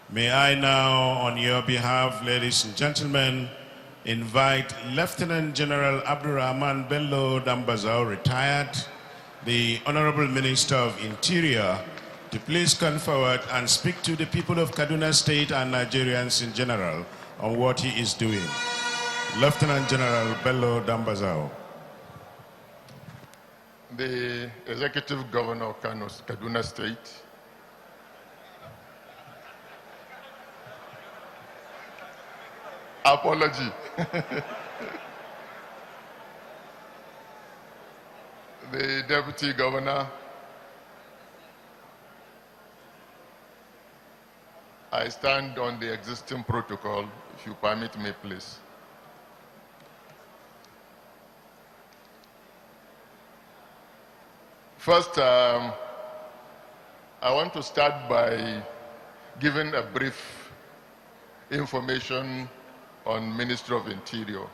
May I now, on your behalf, ladies and gentlemen, invite Lieutenant General Abdulrahman Danbazzau, retired, the Honorable Minister of Interior, to please come forward and speak to the people of Kaduna State and Nigerians in general on what he is doing. Lieutenant General Danbazzau. The Executive Governor of Kaduna State, apology. The Deputy Governor, I stand on the existing protocol, if you permit me, please. First, I want to start by giving a brief information on Ministry of Interior.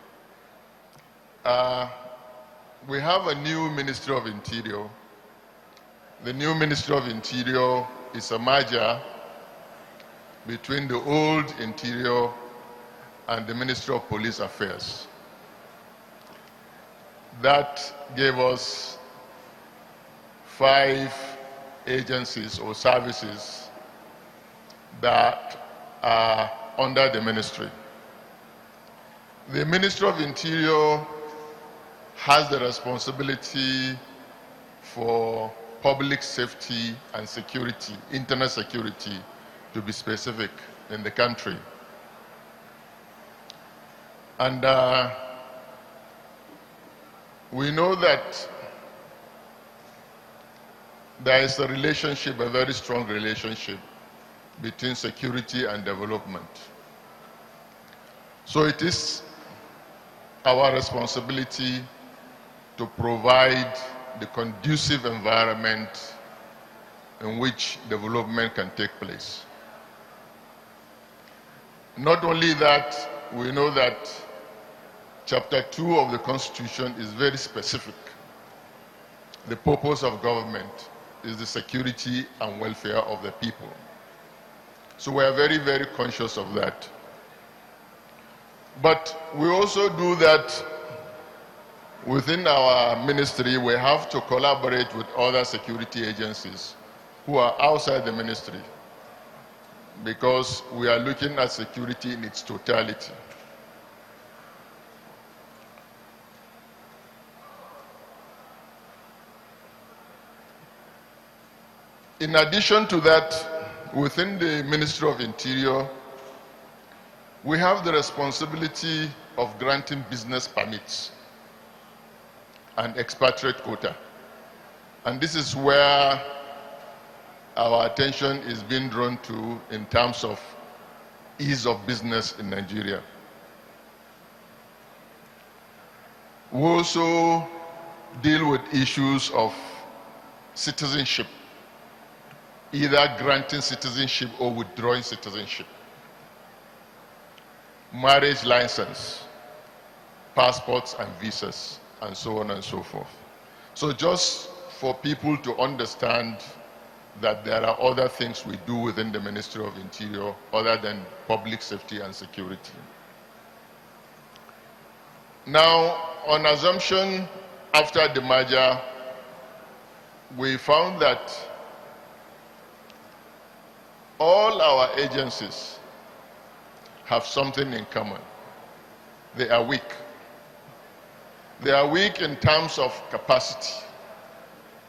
We have a new Ministry of Interior. The new Ministry of Interior is a merger between the old Interior and the Ministry of Police Affairs. That gave us 5 agencies or services that are under the ministry. The Ministry of Interior has the responsibility for public safety and security, internal security, to be specific, in the country. And we know that there is a relationship, a very strong relationship, between security and development. So it is our responsibility to provide the conducive environment in which development can take place. Not only that, we know that Chapter 2 of the Constitution is very specific. The purpose of government is the security and welfare of the people. So we are very, very conscious of that. But we also do that within our ministry. We have to collaborate with other security agencies who are outside the ministry, because we are looking at security in its totality. In addition to that, within the Ministry of Interior, we have the responsibility of granting business permits and expatriate quota. And this is where our attention is being drawn to in terms of ease of business in Nigeria. We also deal with issues of citizenship, either granting citizenship or withdrawing citizenship, marriage license, passports and visas, and so on and so forth. So just for people to understand that there are other things we do within the Ministry of Interior other than public safety and security. Now, on assumption, after the merger, we found that all our agencies have something in common. They are weak. They are weak in terms of capacity.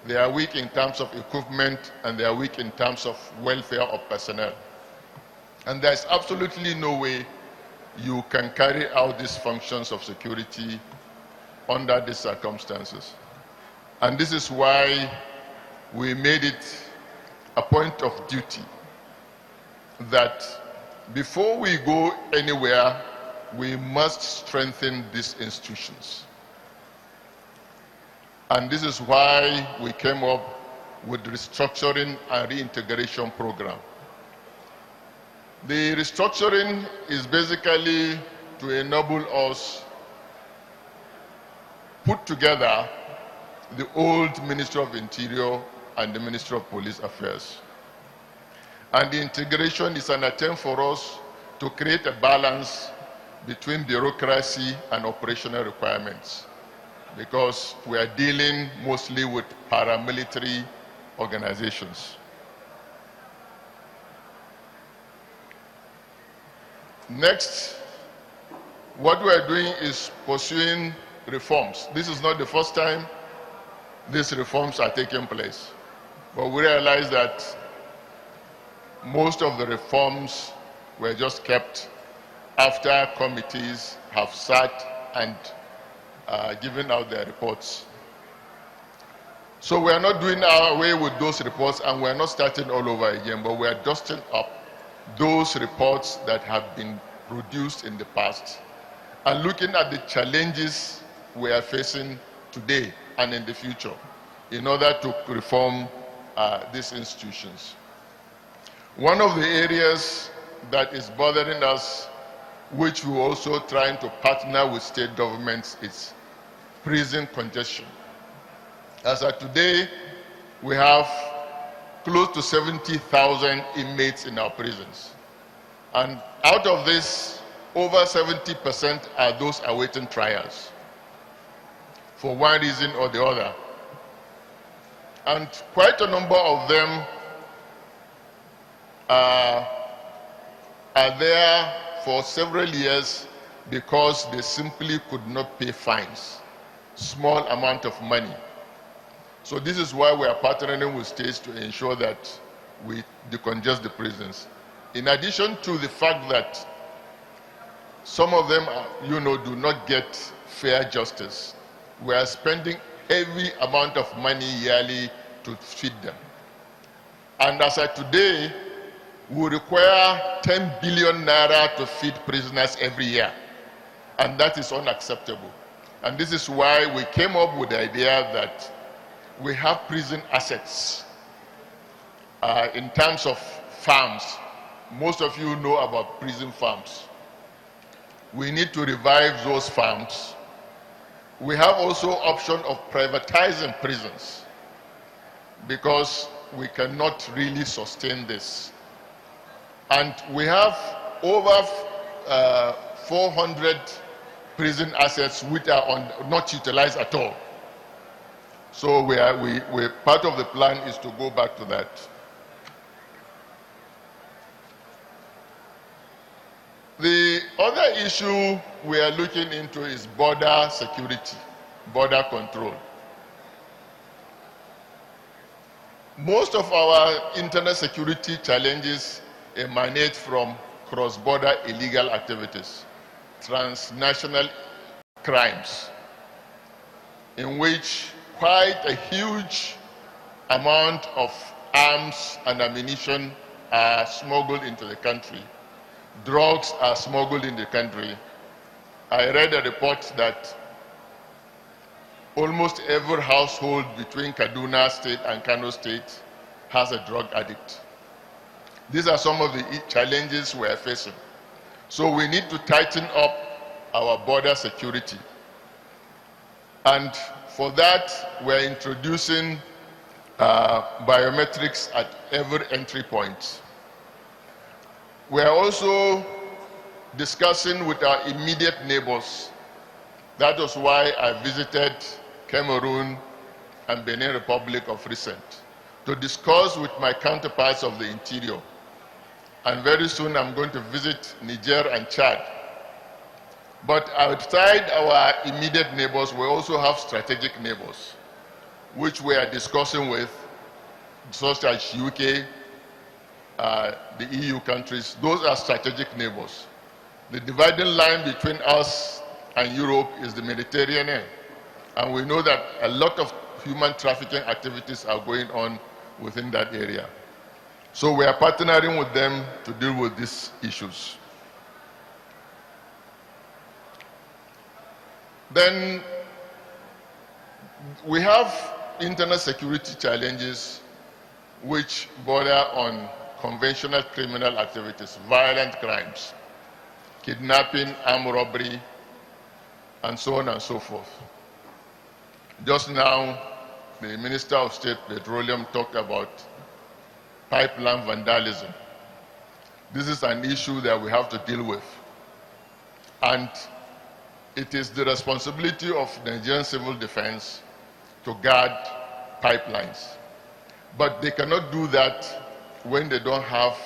They are weak in terms of equipment, and they are weak in terms of welfare of personnel. And there's absolutely no way you can carry out these functions of security under these circumstances. And this is why we made it a point of duty that before we go anywhere, we must strengthen these institutions. And this is why we came up with the restructuring and reintegration program. The restructuring is basically to enable us put together the old Ministry of Interior and the Ministry of Police Affairs. And the integration is an attempt for us to create a balance between bureaucracy and operational requirements, because we are dealing mostly with paramilitary organizations. Next, what we are doing is pursuing reforms. This is not the first time these reforms are taking place, but we realize that most of the reforms were just kept after committees have sat and given out their reports. So we are not doing our way with those reports, and we are not starting all over again, but we are dusting up those reports that have been produced in the past and looking at the challenges we are facing today and in the future in order to reform these institutions. One of the areas that is bothering us, which we're also trying to partner with state governments, is prison congestion. As of today, we have close to 70,000 inmates in our prisons. And out of this, over 70% are those awaiting trials for one reason or the other. And quite a number of them are there for several years because they simply could not pay fines, small amount of money. So this is why we are partnering with states to ensure that we decongest the prisons. In addition to the fact that some of them, do not get fair justice, we are spending heavy amount of money yearly to feed them. And as of today, we require 10 billion naira to feed prisoners every year. And that is unacceptable. And this is why we came up with the idea that we have prison assets in terms of farms. Most of you know about prison farms. We need to revive those farms. We have also option of privatizing prisons because we cannot really sustain this. And we have over 400 prison assets which are not utilized at all. So part of the plan is to go back to that. The other issue we are looking into is border security, border control. Most of our internal security challenges emanate from cross-border illegal activities, transnational crimes, in which quite a huge amount of arms and ammunition are smuggled into the country. Drugs are smuggled in the country. I read a report that almost every household between Kaduna State and Kano State has a drug addict. These are some of the challenges we are facing. So we need to tighten up our border security. And for that, we're introducing biometrics at every entry point. We are also discussing with our immediate neighbors. That was why I visited Cameroon and Benin Republic of recent, to discuss with my counterparts of the interior. And very soon I'm going to visit Niger and Chad. But outside our immediate neighbors, we also have strategic neighbors, which we are discussing with, such as UK, the EU countries. Those are strategic neighbors. The dividing line between us and Europe is the Mediterranean. And we know that a lot of human trafficking activities are going on within that area. So we are partnering with them to deal with these issues. Then we have internal security challenges which border on conventional criminal activities, violent crimes, kidnapping, armed robbery, and so on and so forth. Just now, the Minister of State Petroleum talked about pipeline vandalism. This is an issue that we have to deal with. And it is the responsibility of Nigerian civil defense to guard pipelines. But they cannot do that when they don't have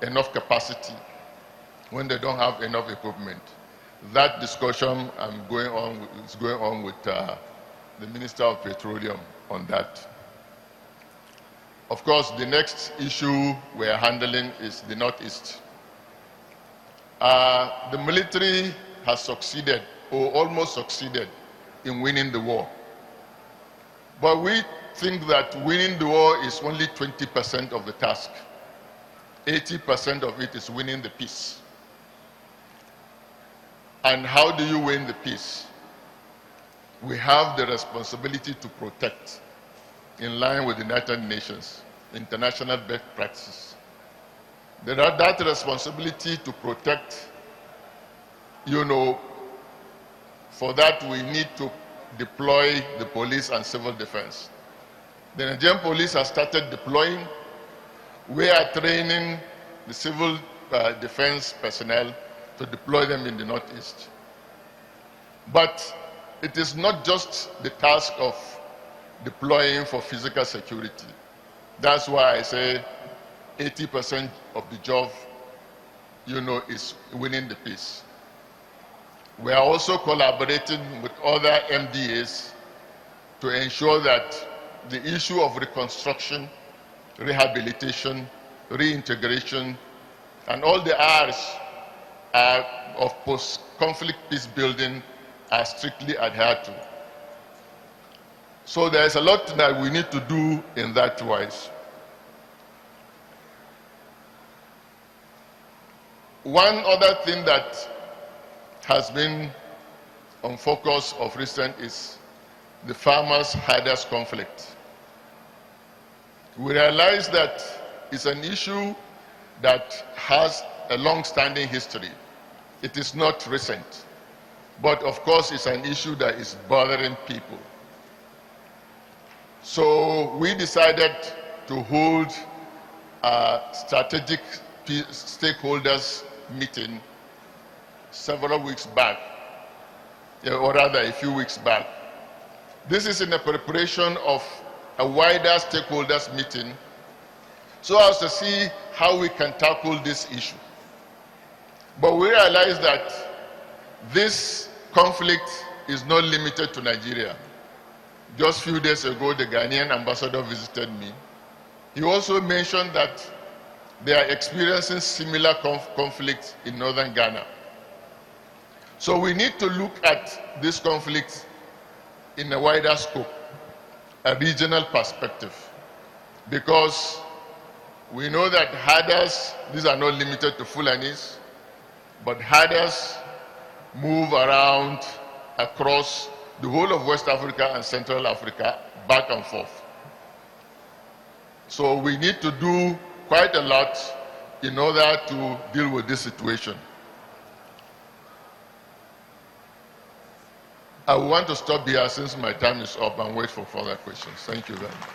enough capacity, when they don't have enough equipment. That discussion is going on with the Minister of Petroleum on that. Of course, the next issue we are handling is the Northeast. The military has succeeded, or almost succeeded, in winning the war. But we think that winning the war is only 20% of the task. 80% of it is winning the peace. And how do you win the peace? We have the responsibility to protect, in line with the United Nations, international best practices. That responsibility to protect, for that we need to deploy the police and civil defense. The Nigerian police has started deploying. We are training the civil defense personnel to deploy them in the Northeast. But it is not just the task of deploying for physical security. That's why I say 80% of the job, is winning the peace. We are also collaborating with other MDAs to ensure that the issue of reconstruction, rehabilitation, reintegration, and all the R's of post-conflict peace building are strictly adhered to. So there's a lot that we need to do in that wise. One other thing that has been on focus of recent is the farmers-herders conflict. We realize that it's an issue that has a long-standing history. It is not recent. But of course, it's an issue that is bothering people. So we decided to hold a strategic stakeholders meeting several weeks back, or rather a few weeks back. This is in the preparation of a wider stakeholders meeting so as to see how we can tackle this issue. But we realize that this conflict is not limited to Nigeria. Just a few days ago, the Ghanaian ambassador visited me. He also mentioned that they are experiencing similar conflicts in northern Ghana. So we need to look at this conflict in a wider scope, a regional perspective, because we know that herders, these are not limited to Fulanis, but herders move around across the whole of West Africa and Central Africa, back and forth. So we need to do quite a lot in order to deal with this situation. I want to stop here since my time is up and wait for further questions. Thank you very much.